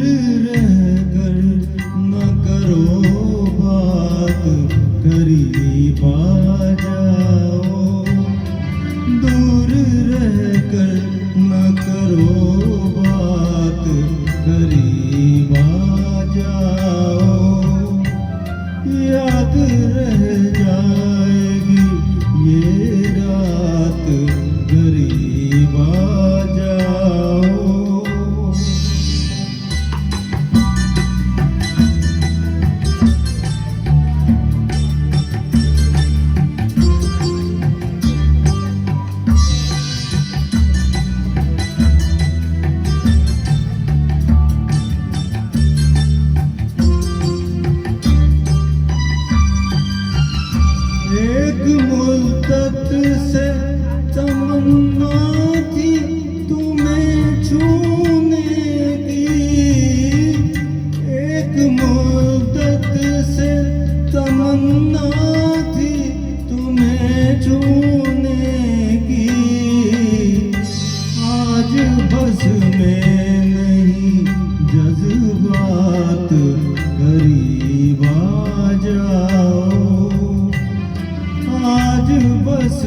रहकर न करो बात, करीब आ जाओ। दूर रहकर न करो बात, करीब आ जाओ। याद रह जाएगी ये रात, करीब आ जाओ। एक मुद्दत से तमन्ना थी तुम्हें छूने की, एक मुद्दत से तमन्ना थी तुम्हें छूने की। आज बस में नहीं जज्बात, करीब आ जाओ। आज बस